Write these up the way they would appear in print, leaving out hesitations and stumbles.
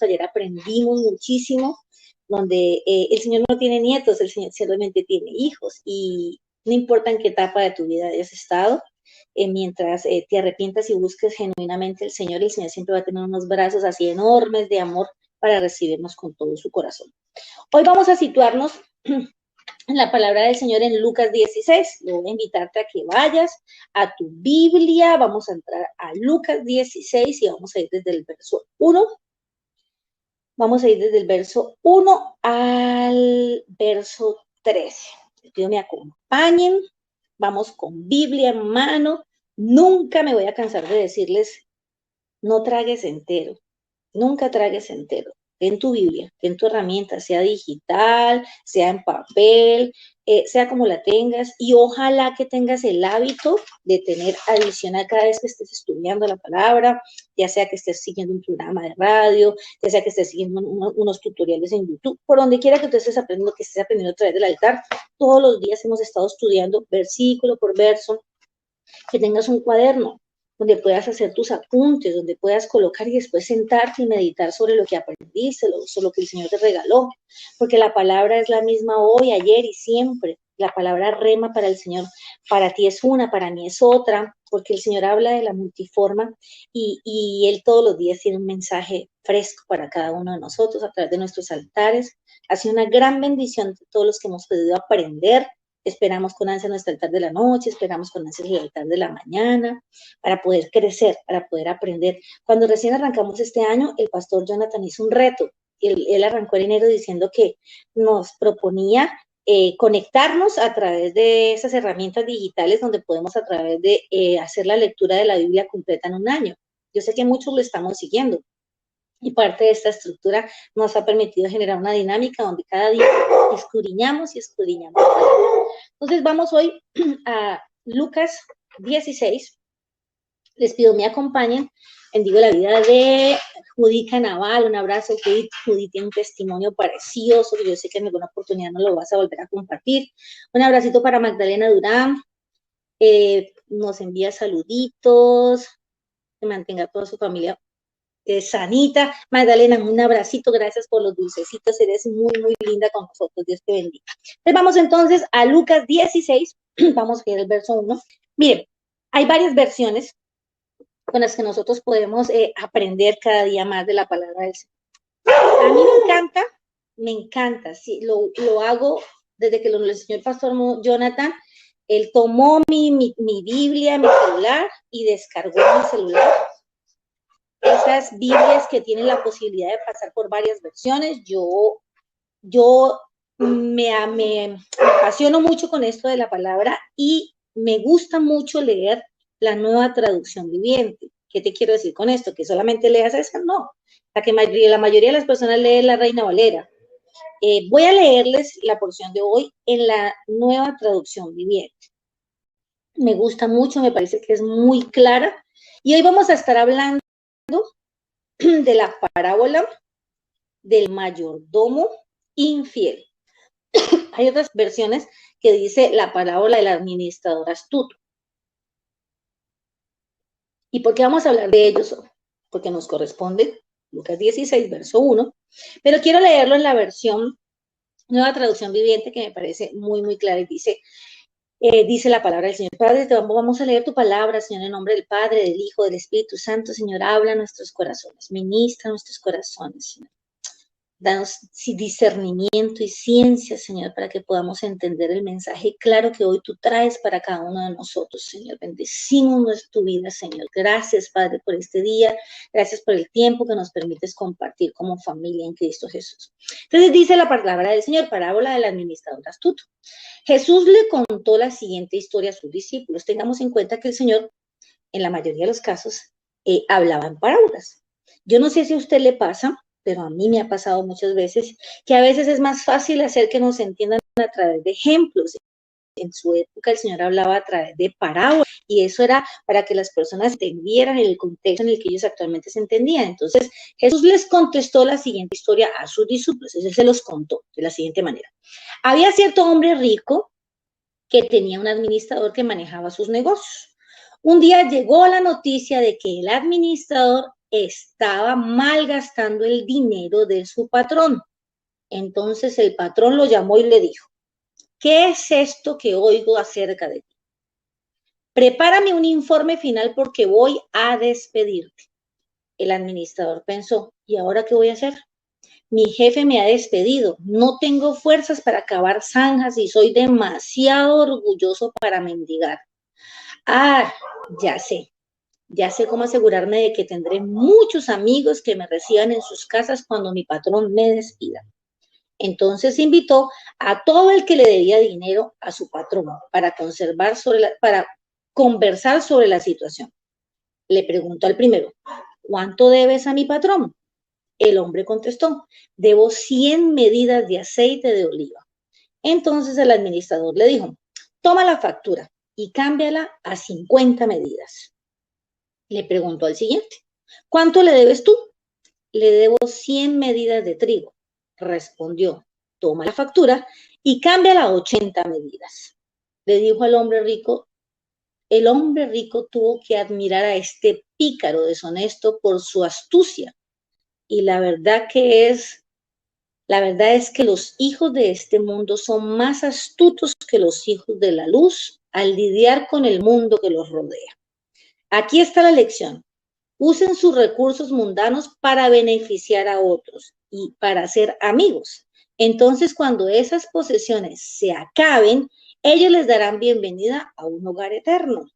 ayer aprendimos muchísimo, donde el Señor no tiene nietos, el Señor solamente tiene hijos, y no importa en qué etapa de tu vida hayas estado, mientras te arrepientas y busques genuinamente el Señor siempre va a tener unos brazos así enormes de amor para recibirnos con todo su corazón. Hoy vamos a situarnos en la palabra del Señor en Lucas 16. Le voy a invitarte a que vayas a tu Biblia. Vamos a entrar a Lucas 16 y vamos a ir desde el verso 1. Vamos a ir desde el verso 1 al verso 13. Les pido me acompañen. Vamos con Biblia en mano. Nunca me voy a cansar de decirles, no tragues entero. Nunca tragues entero. En tu Biblia, en tu herramienta, sea digital, sea en papel, sea como la tengas, y ojalá que tengas el hábito de tener adicional cada vez que estés estudiando la palabra, ya sea que estés siguiendo un programa de radio, ya sea que estés siguiendo unos tutoriales en YouTube, por donde quiera que tú estés aprendiendo, que estés aprendiendo a través del altar. Todos los días hemos estado estudiando versículo por verso, que tengas un cuaderno donde puedas hacer tus apuntes, donde puedas colocar y después sentarte y meditar sobre lo que aprendiste, sobre lo que el Señor te regaló, porque la palabra es la misma hoy, ayer y siempre. La palabra rema para el Señor, para ti es una, para mí es otra, porque el Señor habla de la multiforma y Él todos los días tiene un mensaje fresco para cada uno de nosotros a través de nuestros altares. Ha sido una gran bendición de todos los que hemos podido aprender. Esperamos con ansia nuestro altar de la noche, esperamos con ansia el altar de la mañana, para poder crecer, para poder aprender. Cuando recién arrancamos este año, el pastor Jonathan hizo un reto. Él arrancó en enero diciendo que nos proponía conectarnos a través de esas herramientas digitales donde podemos a través de hacer la lectura de la Biblia completa en un año. Yo sé que muchos lo estamos siguiendo. Y parte de esta estructura nos ha permitido generar una dinámica donde cada día escudriñamos y escudriñamos. Entonces vamos hoy a Lucas 16. Les pido me acompañen. Bendigo la vida de Judith Canaval. Un abrazo, Judith. Judith tiene un testimonio precioso que yo sé que en alguna oportunidad nos lo vas a volver a compartir. Un abracito para Magdalena Durán. Nos envía saluditos. Que mantenga toda su familia sanita. Magdalena, un abracito, gracias por los dulcecitos, eres muy, muy linda con nosotros, Dios te bendiga. Entonces vamos entonces a Lucas 16, vamos a ver el verso 1. Miren, hay varias versiones con las que nosotros podemos aprender cada día más de la palabra del Señor. A mí me encanta, sí, lo hago desde que lo enseñó el pastor Jonathan. Él tomó mi Biblia, mi celular y descargó mi celular esas Biblias que tienen la posibilidad de pasar por varias versiones. Yo me apasiono mucho con esto de la palabra y me gusta mucho leer la Nueva Traducción Viviente. ¿Qué te quiero decir con esto? ¿Que solamente leas esa? No. La mayoría de las personas leen la Reina Valera. Voy a leerles la porción de hoy en la Nueva Traducción Viviente. Me gusta mucho, me parece que es muy clara. Y hoy vamos a estar hablando de la parábola del mayordomo infiel. Hay otras versiones que dice la parábola del administrador astuto. ¿Y por qué vamos a hablar de ellos? Porque nos corresponde Lucas 16, verso 1, pero quiero leerlo en la versión Nueva Traducción Viviente, que me parece muy, muy clara, y dice la palabra del Señor. Padre, vamos a leer tu palabra, Señor, en nombre del Padre, del Hijo, del Espíritu Santo. Señor, habla a nuestros corazones, ministra nuestros corazones, Señor. Danos discernimiento y ciencia, Señor, para que podamos entender el mensaje claro que hoy tú traes para cada uno de nosotros, Señor. Bendecimos tu vida, Señor. Gracias, Padre, por este día. Gracias por el tiempo que nos permites compartir como familia en Cristo Jesús. Entonces dice la palabra del Señor, parábola del administrador astuto. Jesús le contó la siguiente historia a sus discípulos. Tengamos en cuenta que el Señor, en la mayoría de los casos, hablaba en parábolas. Yo no sé si a usted le pasa, pero a mí me ha pasado muchas veces, que a veces es más fácil hacer que nos entiendan a través de ejemplos. En su época el Señor hablaba a través de parábolas, y eso era para que las personas entendieran el contexto en el que ellos actualmente se entendían. Entonces, Jesús les contestó la siguiente historia a sus discípulos. Él se los contó de la siguiente manera. Había cierto hombre rico que tenía un administrador que manejaba sus negocios. Un día llegó la noticia de que el administrador estaba malgastando el dinero de su patrón. Entonces el patrón lo llamó y le dijo, ¿qué es esto que oigo acerca de ti? Prepárame un informe final porque voy a despedirte. El administrador pensó, ¿y ahora qué voy a hacer? Mi jefe me ha despedido, no tengo fuerzas para cavar zanjas y soy demasiado orgulloso para mendigar. Ah, ya sé, ya sé cómo asegurarme de que tendré muchos amigos que me reciban en sus casas cuando mi patrón me despida. Entonces invitó a todo el que le debía dinero a su patrón para conversar sobre la situación. Le preguntó al primero, ¿cuánto debes a mi patrón? El hombre contestó, debo 100 medidas de aceite de oliva. Entonces el administrador le dijo, toma la factura y cámbiala a 50 medidas. Le preguntó al siguiente, ¿cuánto le debes tú? Le debo 100 medidas de trigo. Respondió, toma la factura y cámbiala a 80 medidas. Le dijo al hombre rico, el hombre rico tuvo que admirar a este pícaro deshonesto por su astucia. Y la verdad es que los hijos de este mundo son más astutos que los hijos de la luz al lidiar con el mundo que los rodea. Aquí está la lección. Usen sus recursos mundanos para beneficiar a otros y para ser amigos. Entonces, cuando esas posesiones se acaben, ellos les darán bienvenida a un hogar eterno.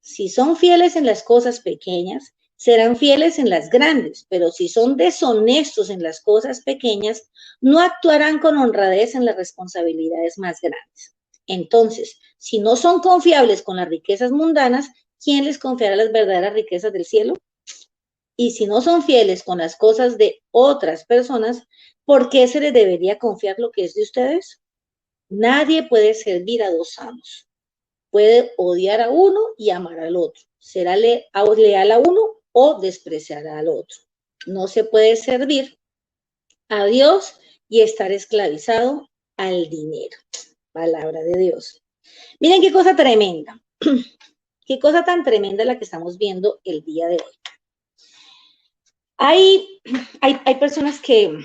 Si son fieles en las cosas pequeñas, serán fieles en las grandes, pero si son deshonestos en las cosas pequeñas, no actuarán con honradez en las responsabilidades más grandes. Entonces, si no son confiables con las riquezas mundanas, ¿quién les confiará las verdaderas riquezas del cielo? Y si no son fieles con las cosas de otras personas, ¿por qué se les debería confiar lo que es de ustedes? Nadie puede servir a dos amos. Puede odiar a uno y amar al otro. Será leal a uno o despreciará al otro. No se puede servir a Dios y estar esclavizado al dinero. Palabra de Dios. Miren qué cosa tremenda. Qué cosa tan tremenda la que estamos viendo el día de hoy. Hay personas que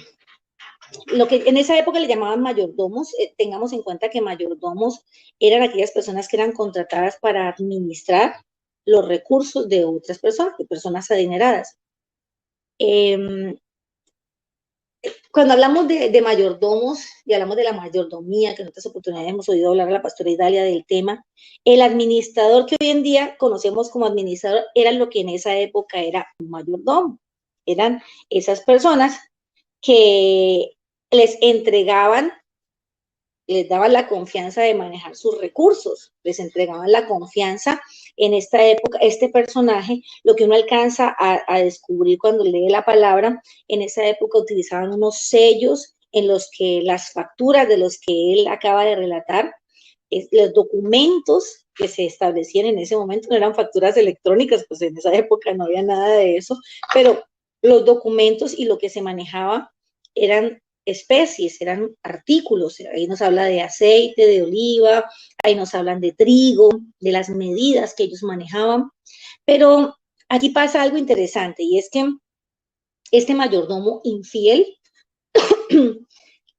lo que en esa época le llamaban mayordomos, tengamos en cuenta que mayordomos eran aquellas personas que eran contratadas para administrar los recursos de otras personas, de personas adineradas. Cuando hablamos de mayordomos y hablamos de la mayordomía, que en otras oportunidades hemos oído hablar a la pastora Idalia del tema, el administrador que hoy en día conocemos como administrador era lo que en esa época era un mayordomo. Eran esas personas que les entregaban, les daban la confianza de manejar sus recursos, les entregaban la confianza en esta época, este personaje, lo que uno alcanza a descubrir cuando lee la palabra, en esa época utilizaban unos sellos en los que las facturas de los que él acaba de relatar, los documentos que se establecían en ese momento no eran facturas electrónicas, pues en esa época no había nada de eso, pero los documentos y lo que se manejaba eran especies, eran artículos. Ahí nos habla de aceite, de oliva, ahí nos hablan de trigo, de las medidas que ellos manejaban. Pero aquí pasa algo interesante y es que este mayordomo infiel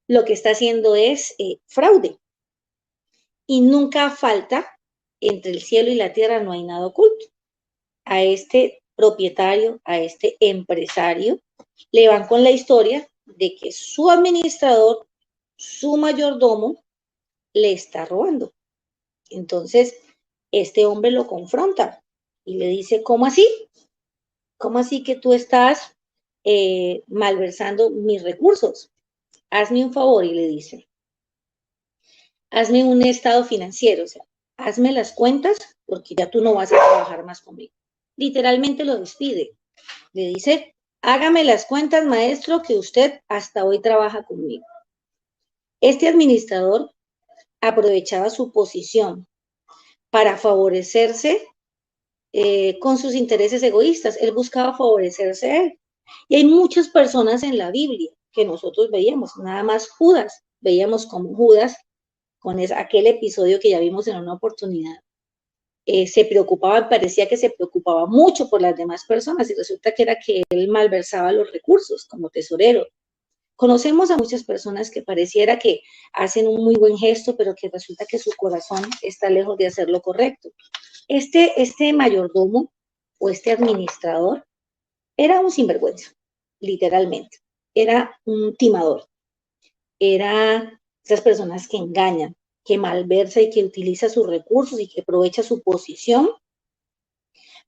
lo que está haciendo es fraude. Y nunca falta, entre el cielo y la tierra no hay nada oculto. A este propietario, a este empresario, le van con la historia de que su administrador, su mayordomo, le está robando. Entonces, este hombre lo confronta y le dice, ¿cómo así? ¿Cómo así que tú estás malversando mis recursos? Hazme un favor, y le dice, hazme un estado financiero, o sea, hazme las cuentas porque ya tú no vas a trabajar más conmigo. Literalmente lo despide. Le dice, hágame las cuentas, maestro, que usted hasta hoy trabaja conmigo. Este administrador aprovechaba su posición para favorecerse con sus intereses egoístas. Él buscaba favorecerse a él. Y hay muchas personas en la Biblia que nosotros veíamos, nada más Judas, veíamos como Judas, con aquel episodio que ya vimos en una oportunidad, se preocupaba, parecía que se preocupaba mucho por las demás personas y resulta que era que él malversaba los recursos como tesorero. Conocemos a muchas personas que pareciera que hacen un muy buen gesto, pero que resulta que su corazón está lejos de hacer lo correcto. Este mayordomo o este administrador era un sinvergüenza, literalmente. Era un timador. Era esas personas que engañan, que malversa y que utiliza sus recursos y que aprovecha su posición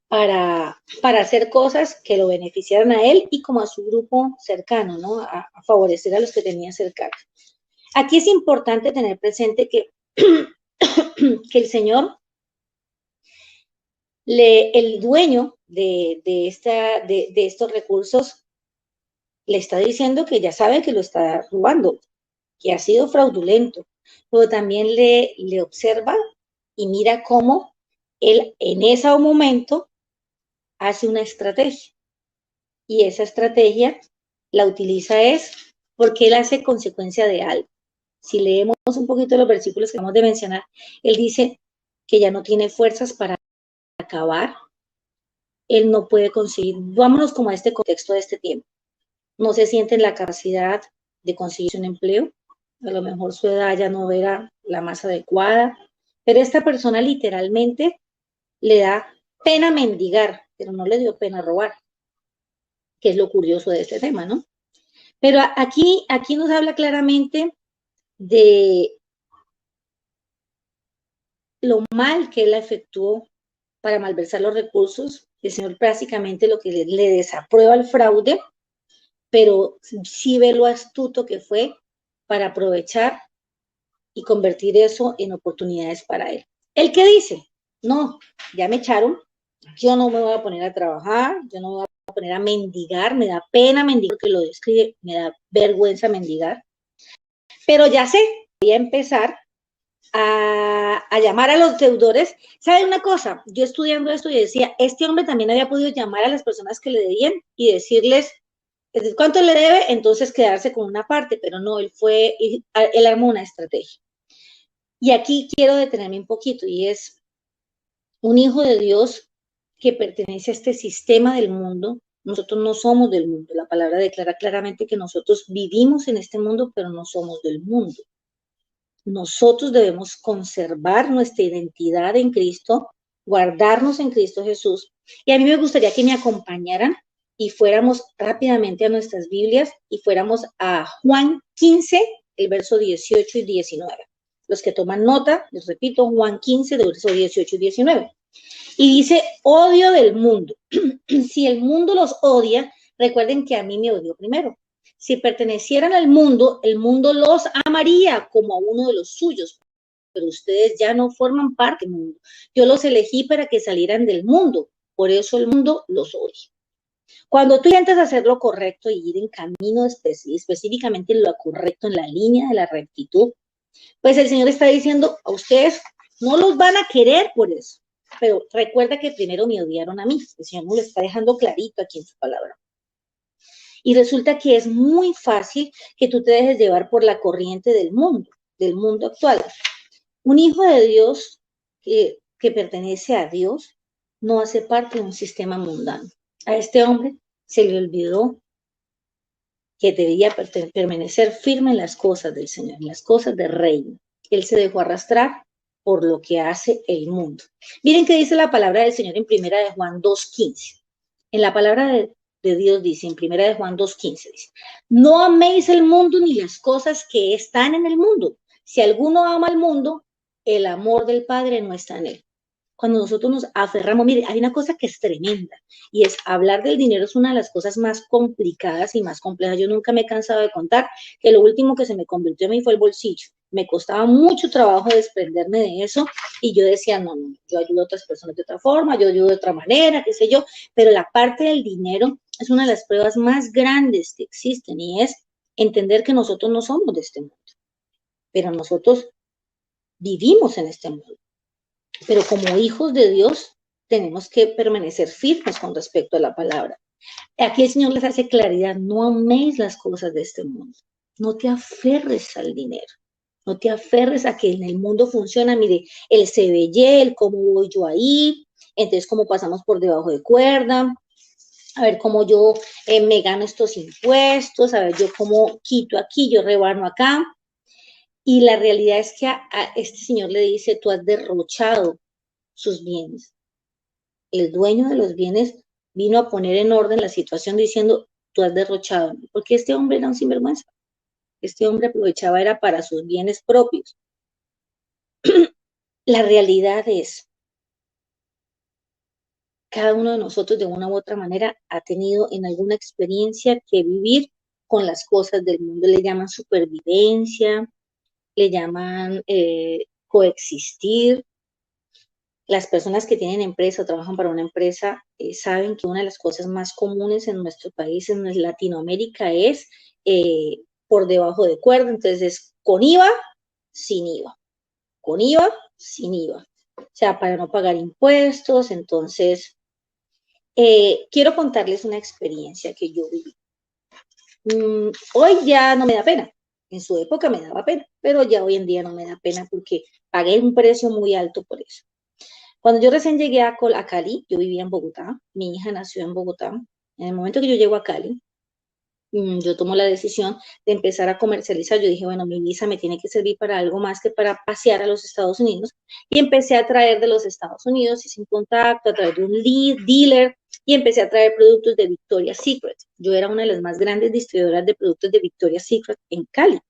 para hacer cosas que lo beneficiaran a él y como a su grupo cercano, ¿no? A favorecer a los que tenía cercanos. Aquí es importante tener presente que, que el Señor, el dueño de estos recursos, le está diciendo que ya sabe que lo está robando, que ha sido fraudulento, pero también le observa y mira cómo él en ese momento hace una estrategia. Y esa estrategia la utiliza es porque él hace consecuencia de algo. Si leemos un poquito los versículos que acabamos de mencionar, él dice que ya no tiene fuerzas para acabar, él no puede conseguir, vámonos como a este contexto de este tiempo, no se siente en la capacidad de conseguir un empleo, a lo mejor su edad ya no era la más adecuada, pero esta persona literalmente le da pena mendigar, pero no le dio pena robar, que es lo curioso de este tema, ¿no? Pero aquí nos habla claramente de lo mal que él efectuó para malversar los recursos. El Señor básicamente lo que le desaprueba el fraude, pero sí ve lo astuto que fue para aprovechar y convertir eso en oportunidades para él. ¿El qué dice? No, ya me echaron, yo no me voy a poner a trabajar, yo no me voy a poner a mendigar, me da pena mendigar, que lo describe, me da vergüenza mendigar, pero ya sé, voy a empezar a llamar a los deudores. ¿Sabe una cosa? Yo estudiando esto y decía, este hombre también había podido llamar a las personas que le debían y decirles cuánto le debe, entonces quedarse con una parte, pero no, él armó una estrategia. Y aquí quiero detenerme un poquito y es un hijo de Dios que pertenece a este sistema del mundo. Nosotros no somos del mundo. La palabra declara claramente que nosotros vivimos en este mundo, pero no somos del mundo. Nosotros debemos conservar nuestra identidad en Cristo, guardarnos en Cristo Jesús. Y a mí me gustaría que me acompañaran y fuéramos rápidamente a nuestras Biblias y fuéramos a Juan 15, el verso 18 y 19. Los que toman nota, les repito, Juan 15, del verso 18 y 19. Y dice, odio del mundo. Si el mundo los odia, recuerden que a mí me odió primero. Si pertenecieran al mundo, el mundo los amaría como a uno de los suyos, pero ustedes ya no forman parte del mundo. Yo los elegí para que salieran del mundo, por eso el mundo los odia. Cuando tú intentas hacer lo correcto y ir en camino específicamente en lo correcto, en la línea de la rectitud, pues el Señor está diciendo a ustedes, no los van a querer por eso. Pero recuerda que primero me odiaron a mí. El Señor nos lo está dejando clarito aquí en su palabra. Y resulta que es muy fácil que tú te dejes llevar por la corriente del mundo actual. Un hijo de Dios que pertenece a Dios no hace parte de un sistema mundano. A este hombre se le olvidó que debía permanecer firme en las cosas del Señor, en las cosas del reino. Él se dejó arrastrar por lo que hace el mundo. Miren qué dice la palabra del Señor en primera de Juan 2:15. En la palabra de Dios dice, en primera de Juan 2:15, dice, no améis el mundo ni las cosas que están en el mundo. Si alguno ama al mundo, el amor del Padre no está en él. Cuando nosotros nos aferramos, mire, hay una cosa que es tremenda y es hablar del dinero es una de las cosas más complicadas y más complejas. Yo nunca me he cansado de contar que lo último que se me convirtió a mí fue el bolsillo. Me costaba mucho trabajo desprenderme de eso y yo decía, no, yo ayudo a otras personas de otra forma, yo ayudo de otra manera, qué sé yo, pero la parte del dinero es una de las pruebas más grandes que existen y es entender que nosotros no somos de este mundo, pero nosotros vivimos en este mundo. Pero como hijos de Dios tenemos que permanecer firmes con respecto a la palabra. Aquí el Señor les hace claridad, no améis las cosas de este mundo, no te aferres al dinero. No te aferres a que en el mundo funciona, mire, el CBY, el cómo voy yo ahí, entonces cómo pasamos por debajo de cuerda, a ver cómo yo me gano estos impuestos, a ver yo cómo quito aquí, yo rebano acá. Y la realidad es que a este señor le dice, tú has derrochado sus bienes. El dueño de los bienes vino a poner en orden la situación diciendo, tú has derrochado, porque este hombre era un sinvergüenza. Este hombre aprovechaba era para sus bienes propios. La realidad es, cada uno de nosotros de una u otra manera ha tenido en alguna experiencia que vivir con las cosas del mundo. Le llaman supervivencia, le llaman coexistir. Las personas que tienen empresa o trabajan para una empresa saben que una de las cosas más comunes en nuestro país, en Latinoamérica, es por debajo de cuerda. Entonces, es con IVA, sin IVA, con IVA, sin IVA. O sea, para no pagar impuestos. Entonces, quiero contarles una experiencia que yo viví. Hoy ya no me da pena. En su época me daba pena, pero ya hoy en día no me da pena porque pagué un precio muy alto por eso. Cuando yo recién llegué a Cali, yo vivía en Bogotá, mi hija nació en Bogotá. En el momento que yo llego a Cali, yo tomo la decisión de empezar a comercializar. Yo dije, bueno, mi visa me tiene que servir para algo más que para pasear a los Estados Unidos. Y empecé a traer de los Estados Unidos, hice un contacto a través de un lead, dealer, y empecé a traer productos de Victoria's Secret. Yo era una de las más grandes distribuidoras de productos de Victoria's Secret en Cali.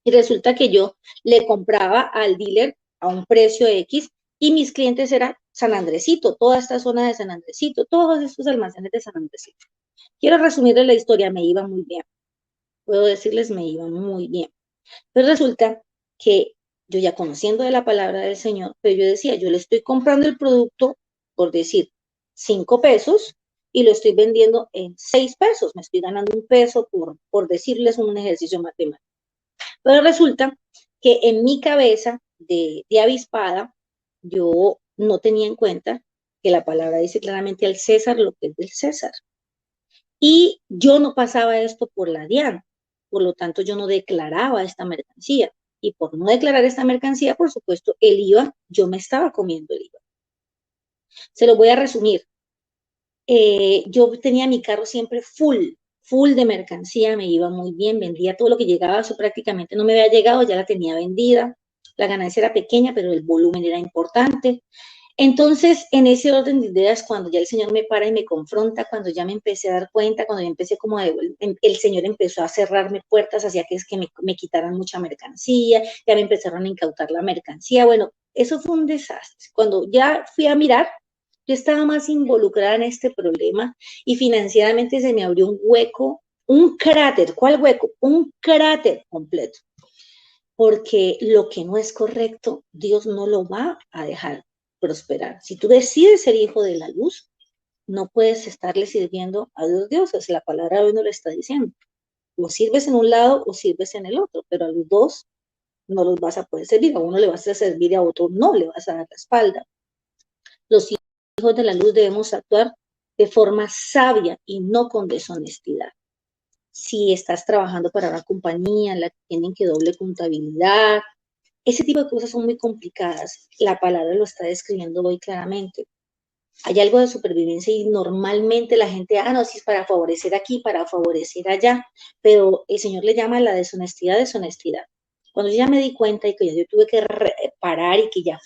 Y resulta que yo le compraba al dealer a un precio X y mis clientes eran San Andresito, toda esta zona de San Andresito, todos estos almacenes de San Andresito. Quiero resumirles la historia, me iba muy bien. Puedo decirles, me iba muy bien. Pero resulta que yo ya conociendo de la palabra del Señor, pero yo decía, yo le estoy comprando el producto, por decir, 5 pesos y lo estoy vendiendo en 6 pesos. Me estoy ganando un peso por decirles un ejercicio matemático. Pero resulta que en mi cabeza de avispada, yo no tenía en cuenta que la palabra dice claramente al César lo que es del César. Y yo no pasaba esto por la DIAN, por lo tanto yo no declaraba esta mercancía. Y por no declarar esta mercancía, por supuesto, el IVA, yo me estaba comiendo el IVA. Se lo voy a resumir. Yo tenía mi carro siempre full de mercancía, me iba muy bien, vendía todo lo que llegaba, eso prácticamente no me había llegado, ya la tenía vendida, la ganancia era pequeña, pero el volumen era importante. Entonces, en ese orden de ideas, cuando ya el Señor me para y me confronta, cuando ya me empecé a dar cuenta, cuando ya empecé como el Señor empezó a cerrarme puertas, hacía que es que me quitaran mucha mercancía, ya me empezaron a incautar la mercancía, bueno, eso fue un desastre. Cuando ya fui a mirar, yo estaba más involucrada en este problema y financieramente se me abrió un hueco, un cráter. ¿Cuál hueco? Un cráter completo. Porque lo que no es correcto, Dios no lo va a dejar prosperar. Si tú decides ser hijo de la luz, no puedes estarle sirviendo a dos dioses. La palabra de hoy no lo está diciendo. O sirves en un lado o sirves en el otro, pero a los dos no los vas a poder servir. A uno le vas a servir y a otro no le vas a dar la espalda. Los hijos de la luz debemos actuar de forma sabia y no con deshonestidad. Si estás trabajando para una compañía en la que tienen que doble contabilidad, ese tipo de cosas son muy complicadas. La palabra lo está describiendo hoy claramente. Hay algo de supervivencia y normalmente la gente, no, si es para favorecer aquí, para favorecer allá, pero el Señor le llama a la deshonestidad deshonestidad. Cuando yo ya me di cuenta y que ya yo tuve que parar y que ya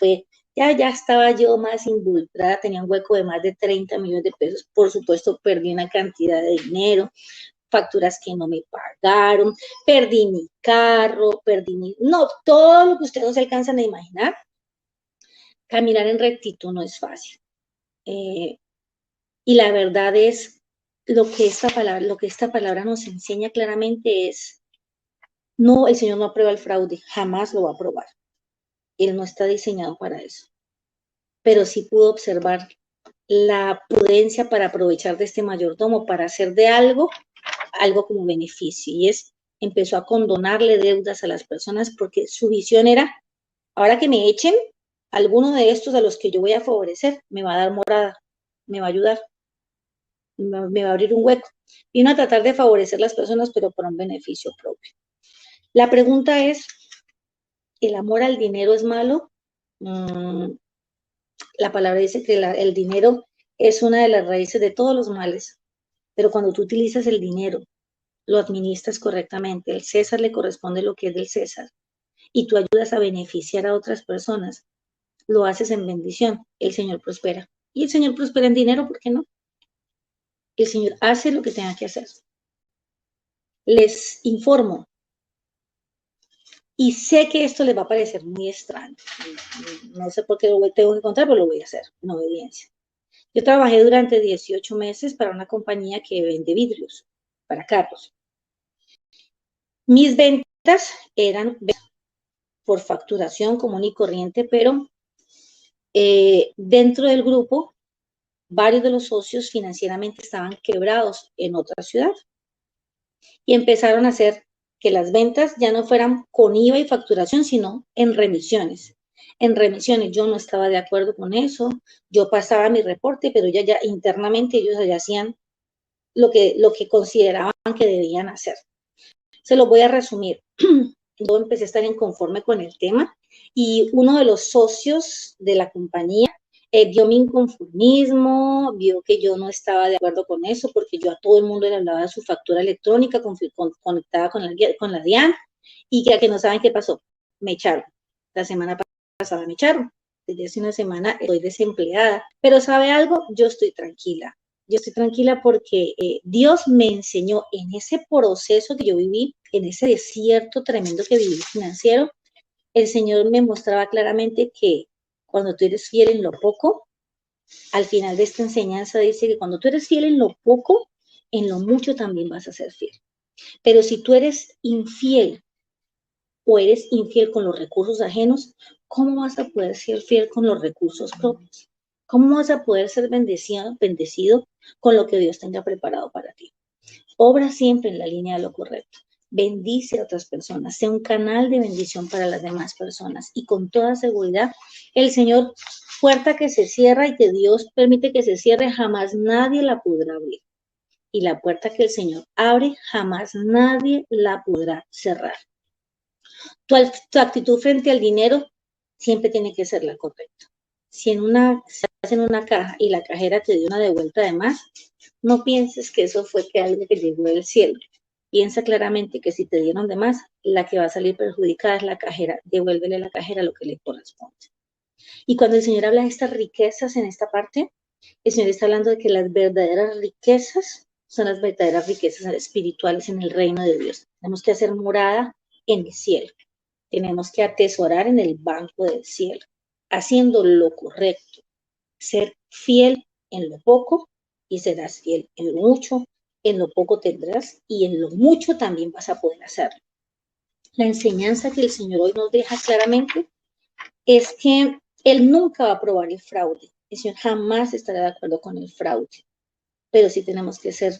estaba yo más involucrada, tenía un hueco de más de 30 millones de pesos, por supuesto perdí una cantidad de dinero, facturas que no me pagaron, perdí mi carro, no, todo lo que ustedes no se alcanzan a imaginar. Caminar en rectitud no es fácil. Y la verdad es, lo que esta palabra nos enseña claramente es, no, el Señor no aprueba el fraude, jamás lo va a aprobar. Él no está diseñado para eso. Pero sí pudo observar la prudencia para aprovechar de este mayordomo, para hacer de algo como beneficio. Y empezó a condonarle deudas a las personas porque su visión era, ahora que me echen, alguno de estos a los que yo voy a favorecer me va a dar morada, me va a ayudar, me va a abrir un hueco. Vino a tratar de favorecer a las personas, pero por un beneficio propio. La pregunta es, el amor al dinero es malo. La palabra dice que el dinero es una de las raíces de todos los males, pero cuando tú utilizas el dinero, lo administras correctamente, al César le corresponde lo que es del César, y tú ayudas a beneficiar a otras personas, lo haces en bendición, el Señor prospera. Y el Señor prospera en dinero, ¿por qué no? El Señor hace lo que tenga que hacer. Les informo, y sé que esto les va a parecer muy extraño. No sé por qué lo tengo que contar, pero lo voy a hacer en obediencia. Yo trabajé durante 18 meses para una compañía que vende vidrios para carros. Mis ventas eran por facturación común y corriente, pero dentro del grupo, varios de los socios financieramente estaban quebrados en otra ciudad y empezaron a hacer que las ventas ya no fueran con IVA y facturación, sino en remisiones. En remisiones yo no estaba de acuerdo con eso, yo pasaba mi reporte, pero ya internamente ellos ya hacían lo que consideraban que debían hacer. Se lo voy a resumir. Yo empecé a estar inconforme con el tema y uno de los socios de la compañía vio mi inconformismo, vio que yo no estaba de acuerdo con eso, porque yo a todo el mundo le hablaba de su factura electrónica conectada con la DIAN, y que no saben qué pasó, me echaron. La semana pasada me echaron. Desde hace una semana estoy desempleada, pero ¿sabe algo? Yo estoy tranquila. Yo estoy tranquila porque Dios me enseñó en ese proceso que yo viví, en ese desierto tremendo que viví financiero, el Señor me mostraba claramente que cuando tú eres fiel en lo poco, al final de esta enseñanza dice que cuando tú eres fiel en lo poco, en lo mucho también vas a ser fiel. Pero si tú eres infiel o eres infiel con los recursos ajenos, ¿cómo vas a poder ser fiel con los recursos propios? ¿Cómo vas a poder ser bendecido con lo que Dios tenga preparado para ti? Obra siempre en la línea de lo correcto. Bendice a otras personas, sea un canal de bendición para las demás personas, y con toda seguridad el Señor, puerta que se cierra y que Dios permite que se cierre, jamás nadie la podrá abrir. Y la puerta que el Señor abre, jamás nadie la podrá cerrar. Tu actitud frente al dinero siempre tiene que ser la correcta. Si estás en una caja y la cajera te dio una devuelta de más, no pienses que eso fue que algo que llegó del cielo. Piensa claramente que si te dieron de más, la que va a salir perjudicada es la cajera. Devuélvele a la cajera lo que le corresponde. Y cuando el Señor habla de estas riquezas en esta parte, el Señor está hablando de que las verdaderas riquezas son las verdaderas riquezas espirituales en el reino de Dios. Tenemos que hacer morada en el cielo. Tenemos que atesorar en el banco del cielo, haciendo lo correcto, ser fiel en lo poco y serás fiel en lo mucho, en lo poco tendrás y en lo mucho también vas a poder hacerlo. La enseñanza que el Señor hoy nos deja claramente es que Él nunca va a aprobar el fraude. El Señor jamás estará de acuerdo con el fraude, pero sí tenemos que ser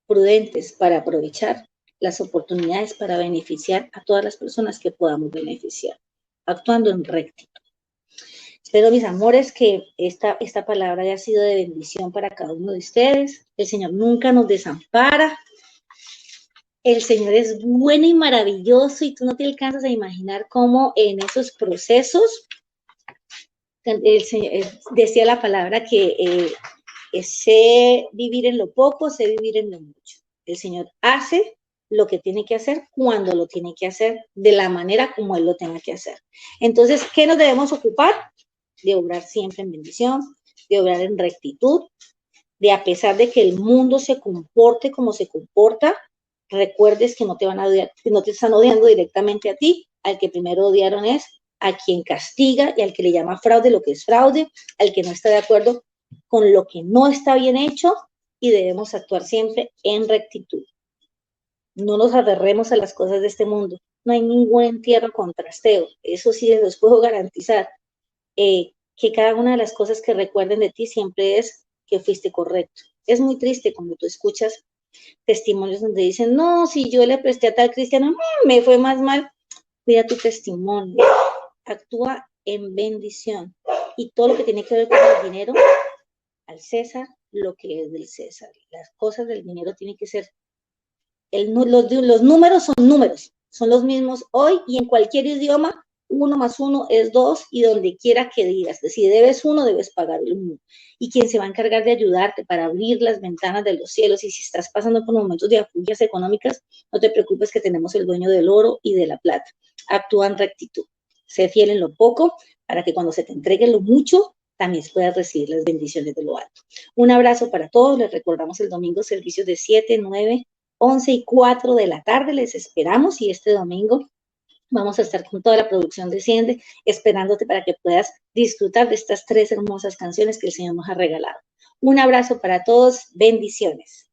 prudentes para aprovechar las oportunidades para beneficiar a todas las personas que podamos beneficiar, actuando en rectitud. Espero, mis amores, que esta palabra haya sido de bendición para cada uno de ustedes. El Señor nunca nos desampara. El Señor es bueno y maravilloso, y tú no te alcanzas a imaginar cómo en esos procesos, el Señor, decía la palabra que sé vivir en lo poco, sé vivir en lo mucho. El Señor hace lo que tiene que hacer cuando lo tiene que hacer, de la manera como Él lo tenga que hacer. Entonces, ¿qué nos debemos ocupar? De obrar siempre en bendición, de obrar en rectitud, de, a pesar de que el mundo se comporte como se comporta, recuerdes que no te van a odiar, que no te están odiando directamente a ti. Al que primero odiaron es a quien castiga y al que le llama fraude lo que es fraude, al que no está de acuerdo con lo que no está bien hecho, y debemos actuar siempre en rectitud. No nos aferremos a las cosas de este mundo. No hay ningún entierro con trasteo. Eso sí les los puedo garantizar. Que cada una de las cosas que recuerden de ti siempre es que fuiste correcto. Es muy triste cuando tú escuchas testimonios donde dicen, no, si yo le presté a tal cristiano, me fue más mal. Cuida tu testimonio, actúa en bendición, y todo lo que tiene que ver con el dinero, al César lo que es del César. Las cosas del dinero tienen que ser, los números son los mismos hoy y en cualquier idioma 1 más 1 es 2 y donde quiera que digas, si debes 1, debes pagar el 1. Y quien se va a encargar de ayudarte para abrir las ventanas de los cielos, y si estás pasando por momentos de afugias económicas, no te preocupes que tenemos el dueño del oro y de la plata. Actúa en rectitud. Sé fiel en lo poco para que cuando se te entregue lo mucho, también puedas recibir las bendiciones de lo alto. Un abrazo para todos. Les recordamos el domingo servicios de 7, 9, 11 y 4 de la tarde. Les esperamos y este domingo vamos a estar con toda la producción de Desciende, esperándote para que puedas disfrutar de estas 3 hermosas canciones que el Señor nos ha regalado. Un abrazo para todos. Bendiciones.